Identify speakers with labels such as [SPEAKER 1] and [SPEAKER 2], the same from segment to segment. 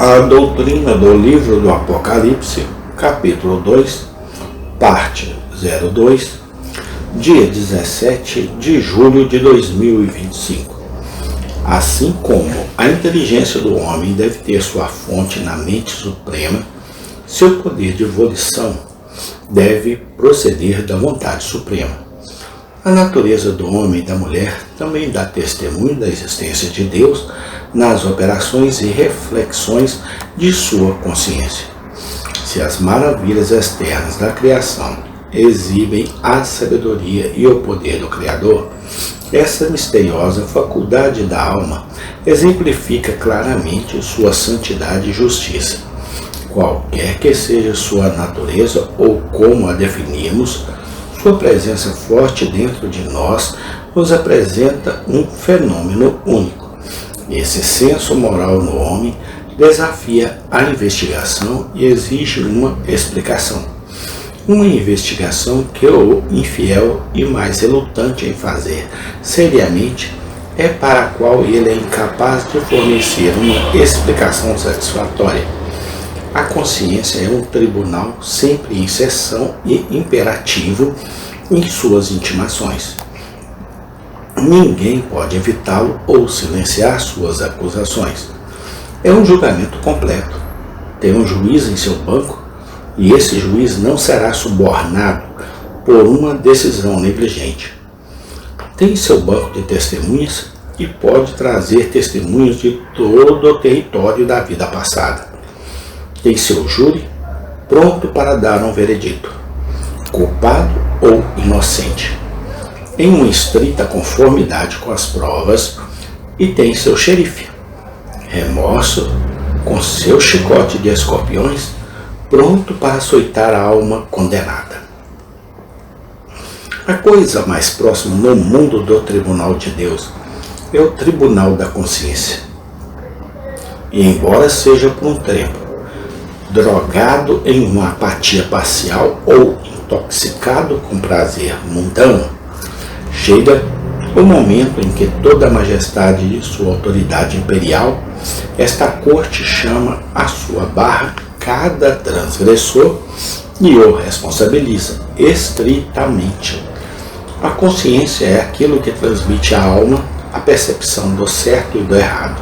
[SPEAKER 1] A doutrina do livro do Apocalipse, capítulo 2, parte 02, dia 17 de julho de 2025. Assim como a inteligência do homem deve ter sua fonte na mente suprema, seu poder de volição deve proceder da vontade suprema. A natureza do homem e da mulher também dá testemunho da existência de Deus nas operações e reflexões de sua consciência. Se as maravilhas externas da criação exibem a sabedoria e o poder do Criador, essa misteriosa faculdade da alma exemplifica claramente sua santidade e justiça. Qualquer que seja sua natureza ou como a definimos, sua presença forte dentro de nós nos apresenta um fenômeno único. Esse senso moral no homem desafia a investigação e exige uma explicação. Uma investigação que o infiel e mais relutante em fazer seriamente é para a qual ele é incapaz de fornecer uma explicação satisfatória. A consciência é um tribunal sempre em sessão e imperativo em suas intimações. Ninguém pode evitá-lo ou silenciar suas acusações. É um julgamento completo. Tem um juiz em seu banco e esse juiz não será subornado por uma decisão negligente. Tem seu banco de testemunhas e pode trazer testemunhos de todo o território da vida passada. Tem seu júri pronto para dar um veredito, culpado ou inocente, em uma estrita conformidade com as provas, e tem seu xerife, remorso, com seu chicote de escorpiões, pronto para açoitar a alma condenada. A coisa mais próxima no mundo do tribunal de Deus é o tribunal da consciência. E embora seja por um tempo drogado em uma apatia parcial ou intoxicado com prazer mundano, chega o momento em que toda a majestade de sua autoridade imperial, esta corte chama à sua barra cada transgressor e o responsabiliza estritamente. A consciência é aquilo que transmite à alma a percepção do certo e do errado.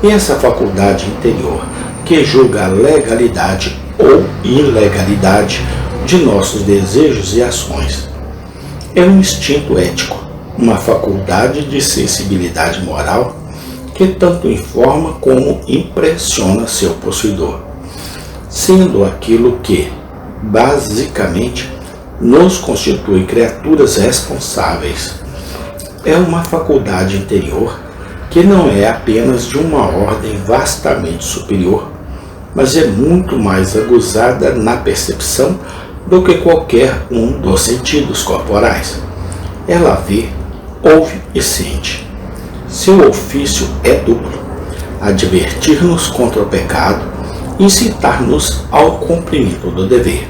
[SPEAKER 1] E essa faculdade interior que julga a legalidade ou ilegalidade de nossos desejos e ações. É um instinto ético, uma faculdade de sensibilidade moral que tanto informa como impressiona seu possuidor, sendo aquilo que, basicamente, nos constitui criaturas responsáveis. É uma faculdade interior que não é apenas de uma ordem vastamente superior, mas é muito mais aguzada na percepção do que qualquer um dos sentidos corporais. Ela vê, ouve e sente. Seu ofício é duplo: advertir-nos contra o pecado, incitar-nos ao cumprimento do dever.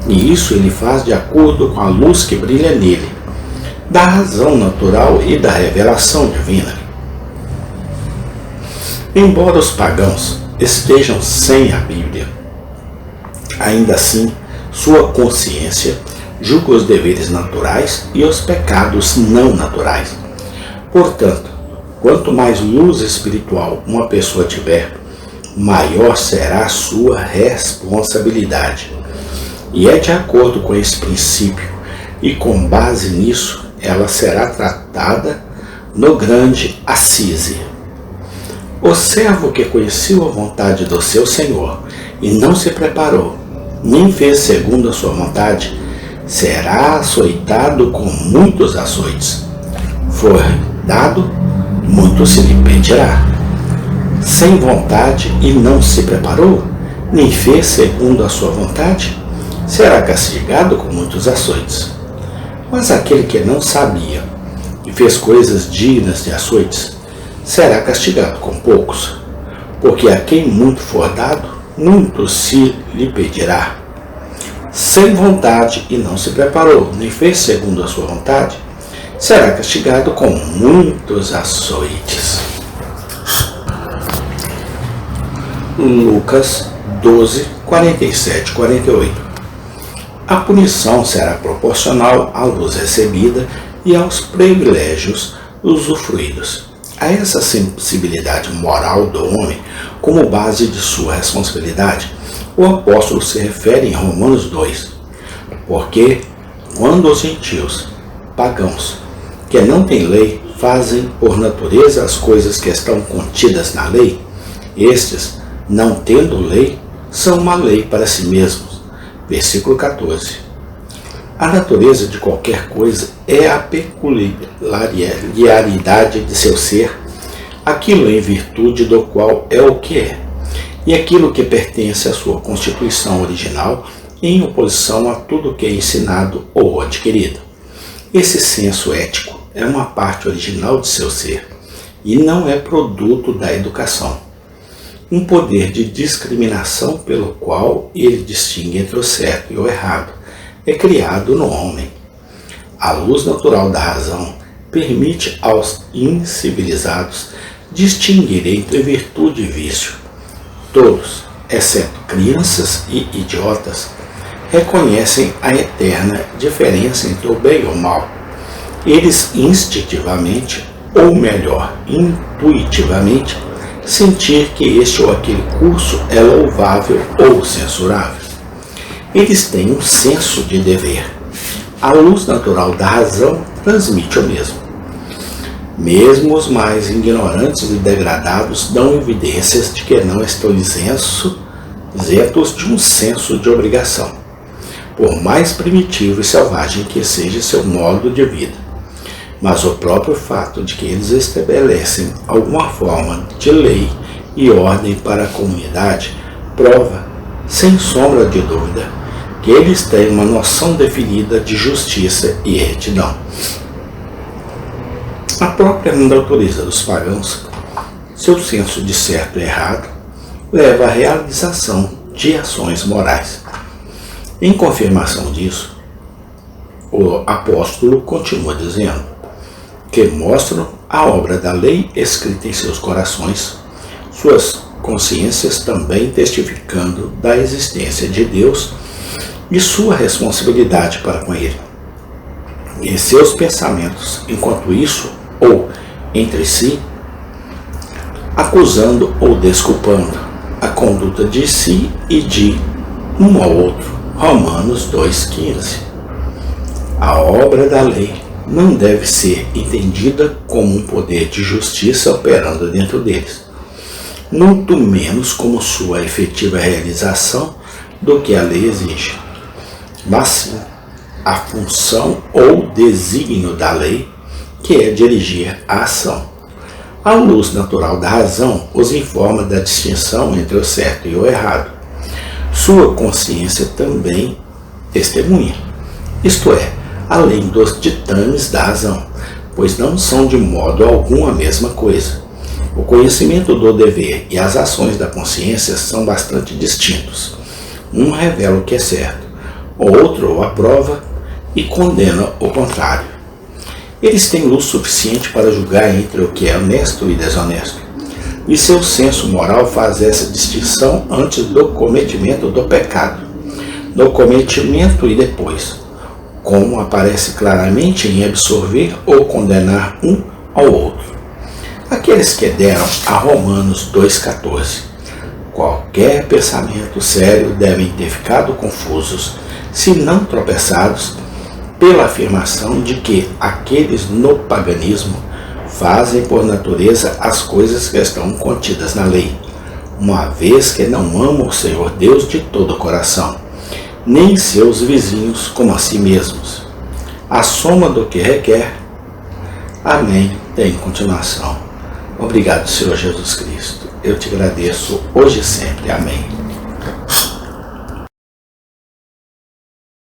[SPEAKER 1] E isso ele faz de acordo com a luz que brilha nele, da razão natural e da revelação divina. Embora os pagãos estejam sem a Bíblia, ainda assim sua consciência julga os deveres naturais e os pecados não naturais. Portanto, quanto mais luz espiritual uma pessoa tiver, maior será a sua responsabilidade. E é de acordo com esse princípio e com base nisso ela será tratada no grande Assise. O servo que conheceu a vontade do seu Senhor e não se preparou, nem fez segundo a sua vontade, será açoitado com muitos açoites. For dado, muito se lhe pedirá. Sem vontade e não se preparou, nem fez segundo a sua vontade, será castigado com muitos açoites. Mas aquele que não sabia e fez coisas dignas de açoites, será castigado com poucos, porque a quem muito for dado, muito se lhe pedirá. Sem vontade e não se preparou, nem fez segundo a sua vontade, será castigado com muitos açoites. Lucas 12, 47, 48. A punição será proporcional à luz recebida e aos privilégios usufruídos. A essa sensibilidade moral do homem como base de sua responsabilidade, o apóstolo se refere em Romanos 2, porque quando os gentios, pagãos, que não têm lei, fazem por natureza as coisas que estão contidas na lei, estes, não tendo lei, são uma lei para si mesmos. Versículo 14. A natureza de qualquer coisa é a peculiaridade de seu ser, aquilo em virtude do qual é o que é, e aquilo que pertence à sua constituição original, em oposição a tudo que é ensinado ou adquirido. Esse senso ético é uma parte original de seu ser, e não é produto da educação. Um poder de discriminação pelo qual ele distingue entre o certo e o errado é criado no homem. A luz natural da razão permite aos incivilizados distinguir entre virtude e vício. Todos, exceto crianças e idiotas, reconhecem a eterna diferença entre o bem e o mal. Eles instintivamente, ou melhor, intuitivamente, sentir que este ou aquele curso é louvável ou censurável. Eles têm um senso de dever. A luz natural da razão transmite o mesmo. Mesmo os mais ignorantes e degradados dão evidências de que não estão isentos de um senso de obrigação, por mais primitivo e selvagem que seja seu modo de vida. Mas o próprio fato de que eles estabelecem alguma forma de lei e ordem para a comunidade prova, sem sombra de dúvida, que eles têm uma noção definida de justiça e retidão. A própria natureza dos pagãos, seu senso de certo e errado, leva à realização de ações morais. Em confirmação disso, o apóstolo continua dizendo que mostram a obra da lei escrita em seus corações, suas consciências também testificando da existência de Deus e sua responsabilidade para com ele. E seus pensamentos, enquanto isso, ou entre si, acusando ou desculpando a conduta de si e de um ao outro. Romanos 2,15. A obra da lei não deve ser entendida como um poder de justiça operando dentro deles, muito menos como sua efetiva realização do que a lei exige, mas sim a função ou desígnio da lei, que é dirigir a ação. A luz natural da razão os informa da distinção entre o certo e o errado. Sua consciência também testemunha, isto é, além dos ditames da razão, pois não são de modo algum a mesma coisa. O conhecimento do dever e as ações da consciência são bastante distintos. Um revela o que é certo, o outro o aprova e condena o contrário. Eles têm luz suficiente para julgar entre o que é honesto e desonesto, e seu senso moral faz essa distinção antes do cometimento do pecado, no cometimento e depois, como aparece claramente em absorver ou condenar um ao outro. Aqueles que deram a Romanos 2,14. Qualquer pensamento sério devem ter ficado confusos, se não tropeçados, pela afirmação de que aqueles no paganismo fazem por natureza as coisas que estão contidas na lei, uma vez que não amam o Senhor Deus de todo o coração, nem seus vizinhos como a si mesmos. A soma do que requer. Amém. Tem continuação. Obrigado, Senhor Jesus Cristo. Eu te agradeço hoje e sempre. Amém.